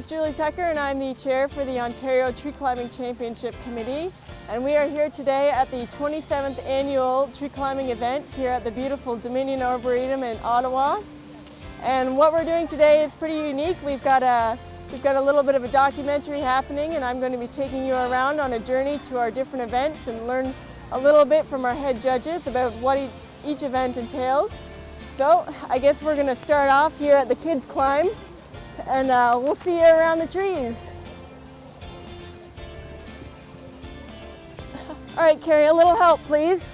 is Julie Tucker and I'm the chair for the Ontario Tree Climbing Championship Committee. And we are here today at the 27th annual tree climbing event here at the beautiful Dominion Arboretum in Ottawa. And what we're doing today is pretty unique. We've got a little bit of a documentary happening, and I'm going to be taking you around on a journey to our different events and learn a little bit from our head judges about what each event entails. So I guess we're going to start off here at the Kids Climb, and we'll see you around the trees. All right, Carrie, a little help, please.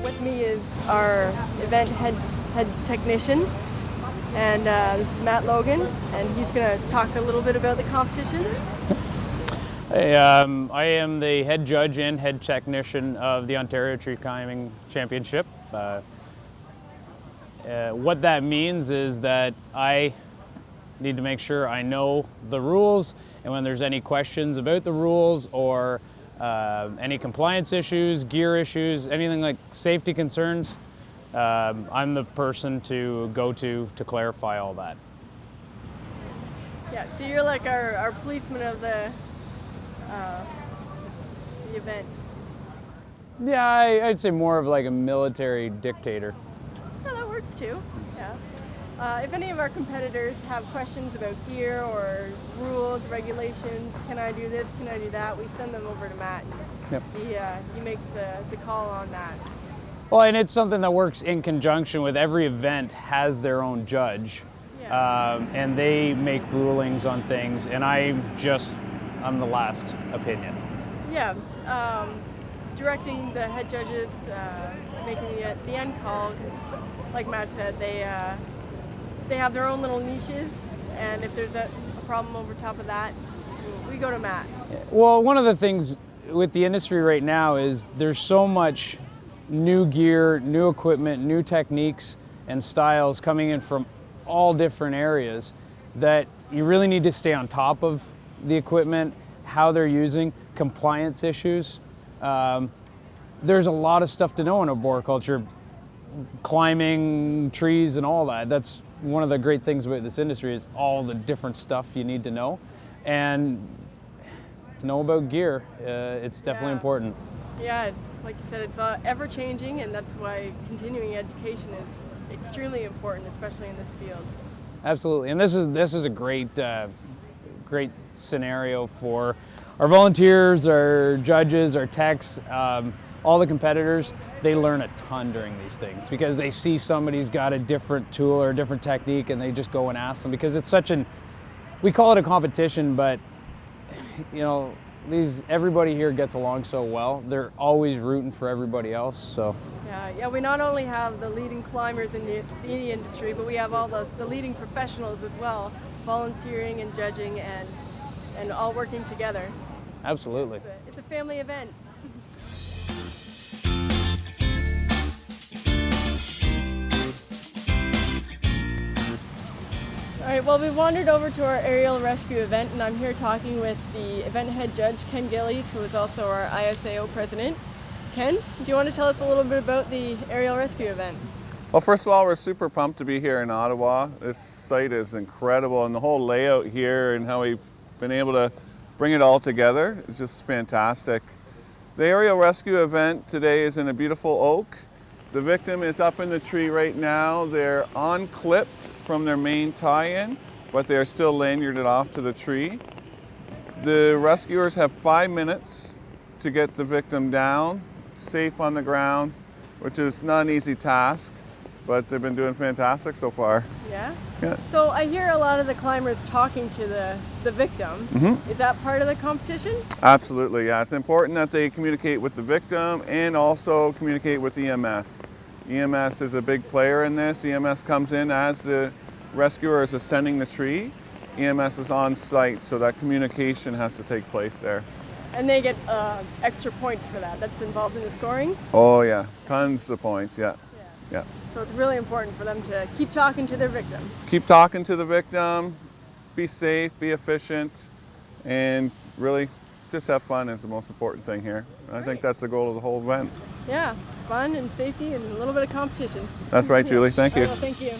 With me is our event head technician, and this is Matt Logan, and he's going to talk a little bit about the competition. Hey, I am the head judge and head technician of the Ontario Tree Climbing Championship. What that means is that I need to make sure I know the rules, and when there's any questions about the rules or any compliance issues, gear issues, anything like safety concerns, I'm the person to go to clarify all that. Yeah, so you're like our policeman of the event. Yeah, I'd say more of like a military dictator. Yeah, that works too. Yeah. If any of our competitors have questions about gear or rules, regulations, can I do this, can I do that, we send them over to Matt. Yep. He makes the call on that. Well, and it's something that works in conjunction with every event has their own judge. Yeah. And they make rulings on things, and I'm the last opinion. Yeah. Directing the head judges, making the end call, because like Matt said, they have their own little niches, and if there's a problem over top of that, we go to Matt. Well, one of the things with the industry right now is there's so much new gear, new equipment, new techniques and styles coming in from all different areas that you really need to stay on top of the equipment, how they're using, compliance issues. There's a lot of stuff to know in arboriculture, climbing trees and all that. That's one of the great things about this industry is all the different stuff you need to know. And to know about gear, it's definitely important. Yeah, like you said, it's ever changing, and that's why continuing education is extremely important, especially in this field. Absolutely, and this is a great scenario for our volunteers, our judges, our techs, all the competitors. They learn a ton during these things because they see somebody's got a different tool or a different technique, and they just go and ask them because it's we call it a competition, but you know, everybody here gets along so well. They're always rooting for everybody else. So yeah, we not only have the leading climbers in the industry, but we have all the leading professionals as well, volunteering and judging and all working together. Absolutely. It's a family event. All right, well, we've wandered over to our aerial rescue event, and I'm here talking with the event head judge, Ken Gillies, who is also our ISAO president. Ken, do you want to tell us a little bit about the aerial rescue event? Well, first of all, we're super pumped to be here in Ottawa. This site is incredible, and the whole layout here and how we've been able to bring it all together is just fantastic. The aerial rescue event today is in a beautiful oak. The victim is up in the tree right now. They're unclipped from their main tie-in, but they're still lanyarded off to the tree. The rescuers have 5 minutes to get the victim down, safe on the ground, which is not an easy task. but they've been doing fantastic so far. Yeah? Yeah. So I hear a lot of the climbers talking to the victim. Is that part of the competition? Absolutely, yeah. It's important that they communicate with the victim and also communicate with EMS. EMS is a big player in this. EMS comes in as the rescuer is ascending the tree. EMS is on site, so that communication has to take place there. And they get extra points for that. That's involved in the scoring? Oh yeah, tons of points, yeah. Yeah. So it's really important for them to keep talking to their victim. Keep talking to the victim, be safe, be efficient, and really just have fun is the most important thing here. I think that's the goal of the whole event. Yeah, fun and safety and a little bit of competition. That's right, Julie. Thank you. Well, thank you.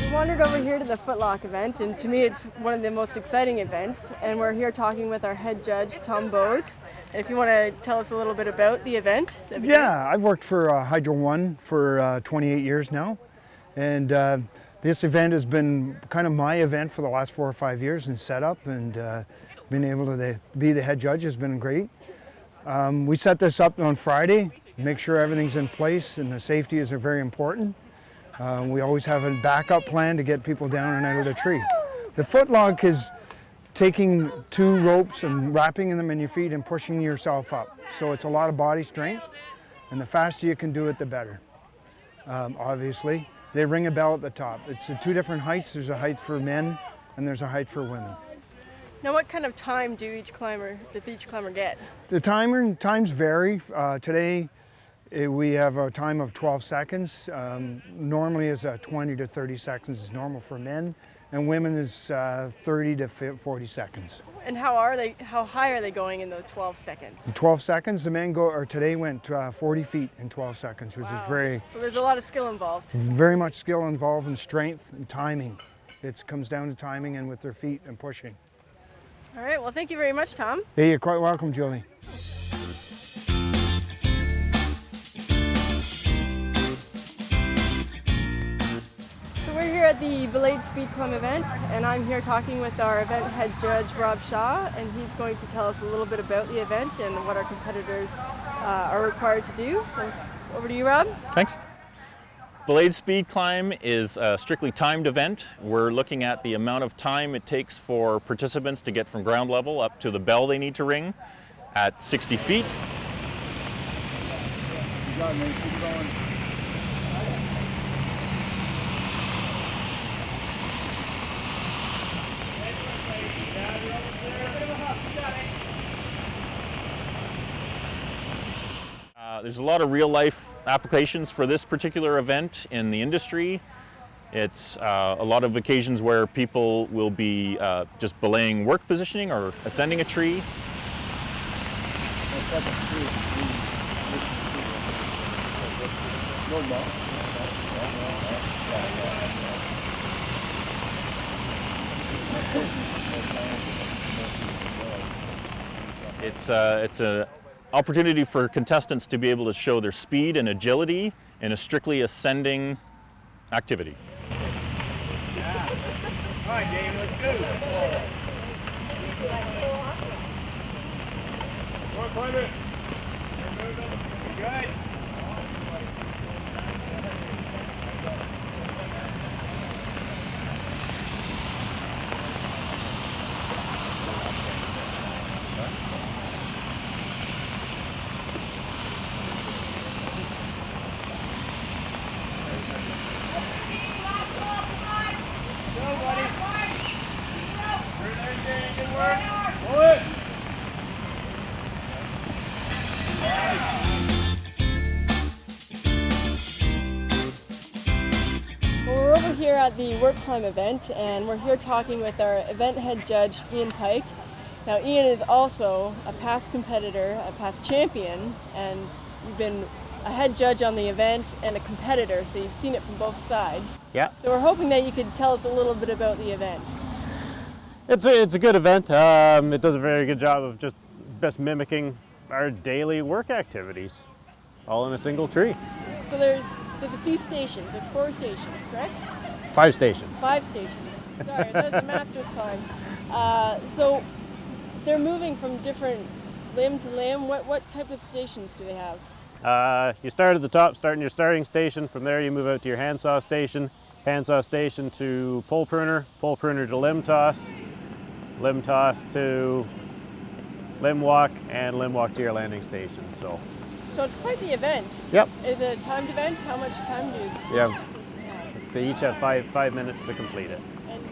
We wandered over here to the footlock event, and to me it's one of the most exciting events, and we're here talking with our head judge, Tom Bowes. And if you want to tell us a little bit about the event. Yeah, I've worked for Hydro One for 28 years now, and this event has been kind of my event for the last 4 or 5 years in setup, and being able to be the head judge has been great. We set this up on Friday, make sure everything's in place, and the safety is very important. We always have a backup plan to get people down and out of the tree. The footlock is taking 2 ropes and wrapping them in your feet and pushing yourself up. So it's a lot of body strength, and the faster you can do it, the better. Obviously, they ring a bell at the top. It's 2 different heights. There's a height for men and there's a height for women. Now, what kind of time does each climber get? The times vary. Today, we have a time of 12 seconds. Normally is 20 to 30 seconds is normal for men, and women is 30 to 40 seconds. And how high are they going in those 12 seconds? In 12 seconds, the men today went 40 feet in 12 seconds, which is So there's a lot of skill involved. very much skill involved in strength and timing. It comes down to timing and with their feet and pushing. All right, well, thank you very much, Tom. Hey, you're quite welcome, Julie. We're here at the Belade Speed Climb event, and I'm here talking with our event head judge, Rob Shaw, and he's going to tell us a little bit about the event and what our competitors are required to do. So over to you, Rob. Thanks. Belade Speed Climb is a strictly timed event. We're looking at the amount of time it takes for participants to get from ground level up to the bell they need to ring at 60 feet. You got me. Keep going. There's a lot of real-life applications for this particular event in the industry. It's a lot of occasions where people will be just belaying work positioning or ascending a tree. It's an opportunity for contestants to be able to show their speed and agility in a strictly ascending activity. Yeah. All right, Jamie, let's go. Come on, climb it. Good. Well, we're over here at the Work Climb event, and we're here talking with our event head judge, Ian Pike. Now, Ian is also a past competitor, a past champion, and you've been a head judge on the event and a competitor, so you've seen it from both sides. Yeah, So we're hoping that you could tell us a little bit about the event. it's a good event. It does a very good job of just best mimicking our daily work activities, all in a single tree. So there's a few stations. There's 4 stations, correct? 5 stations. 5 stations. Sorry, that was the master's climb. So they're moving from different limb to limb? What type of stations do they have? You start at the top, starting your starting station. From there you move out to your handsaw station to pole pruner to limb toss to limb walk, and limb walk to your landing station. So it's quite the event. Yep. Is it a timed event? How much time do you Yeah. have? They each have five minutes to complete it. And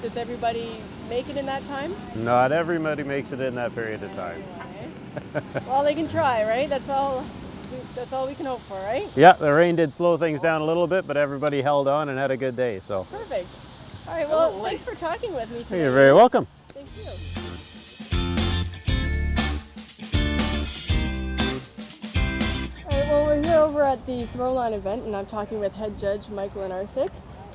does everybody make it in that time? Not everybody makes it in that period of time. Okay. Well, they can try, right? That's all we can hope for, right? Yeah, the rain did slow things down a little bit, but everybody held on and had a good day. So Perfect. All right, well, thanks for talking with me today. you're very welcome. Thank you. All right, well, we're here over at the Throwline event, and I'm talking with head judge Michael Inarsik.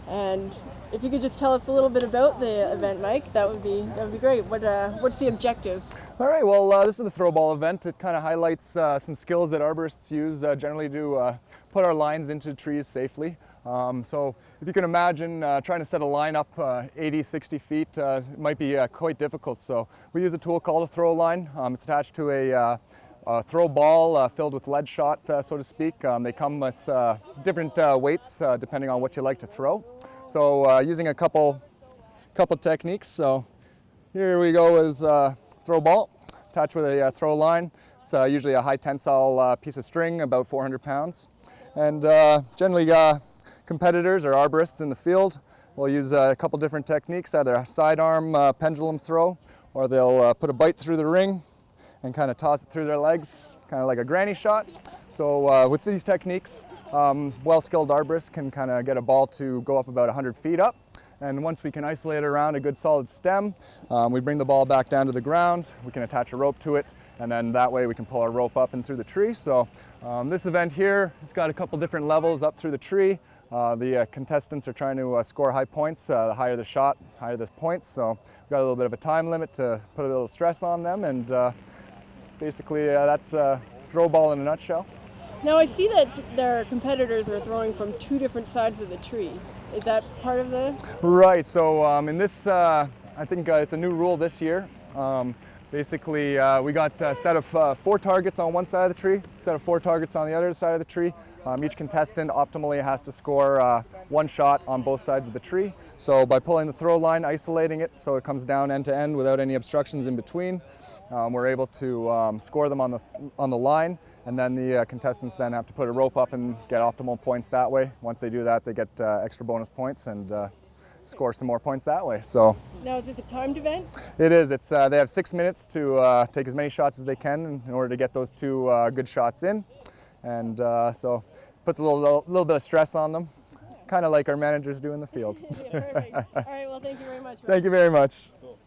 And if you could just tell us a little bit about the event, Mike, that would be great. What's the objective? All right, well, this is the throw ball event. It kind of highlights some skills that arborists use generally to put our lines into trees safely. So if you can imagine trying to set a line up 80, 60 feet, it might be quite difficult. So we use a tool called a throw line. It's attached to a throw ball filled with lead shot, so to speak. They come with different weights depending on what you like to throw. So using a couple techniques. So here we go with throw ball attached with a throw line. It's usually a high tensile piece of string, about 400 pounds. And generally competitors or arborists in the field will use a couple different techniques, either a sidearm pendulum throw, or they'll put a bite through the ring and kind of toss it through their legs, kind of like a granny shot. So with these techniques, well-skilled arborists can kind of get a ball to go up about 100 feet up. And once we can isolate it around a good solid stem, we bring the ball back down to the ground. We can attach a rope to it, and then that way we can pull our rope up and through the tree. So this event here, it's got a couple different levels up through the tree. The contestants are trying to score high points. The higher the shot, higher the points. So we've got a little bit of a time limit to put a little stress on them. And basically that's throw ball in a nutshell. Now I see that their competitors are throwing from two different sides of the tree. Is that part of the? Right, so in this, I think it's a new rule this year. Basically, we got a set of 4 targets on one side of the tree, a set of 4 targets on the other side of the tree. Each contestant optimally has to score 1 shot on both sides of the tree. So by pulling the throw line, isolating it so it comes down end to end without any obstructions in between, we're able to score them on the line, and then the contestants then have to put a rope up and get optimal points that way. Once they do that, they get extra bonus points and score some more points that way. So now, is this a timed event? it is. It's they have 6 minutes to take as many shots as they can in order to get those 2 good shots in, and so puts a little bit of stress on them, kind of like our managers do in the field. Yeah, perfect. All right. Well, thank you very much. Thank you very much. Cool.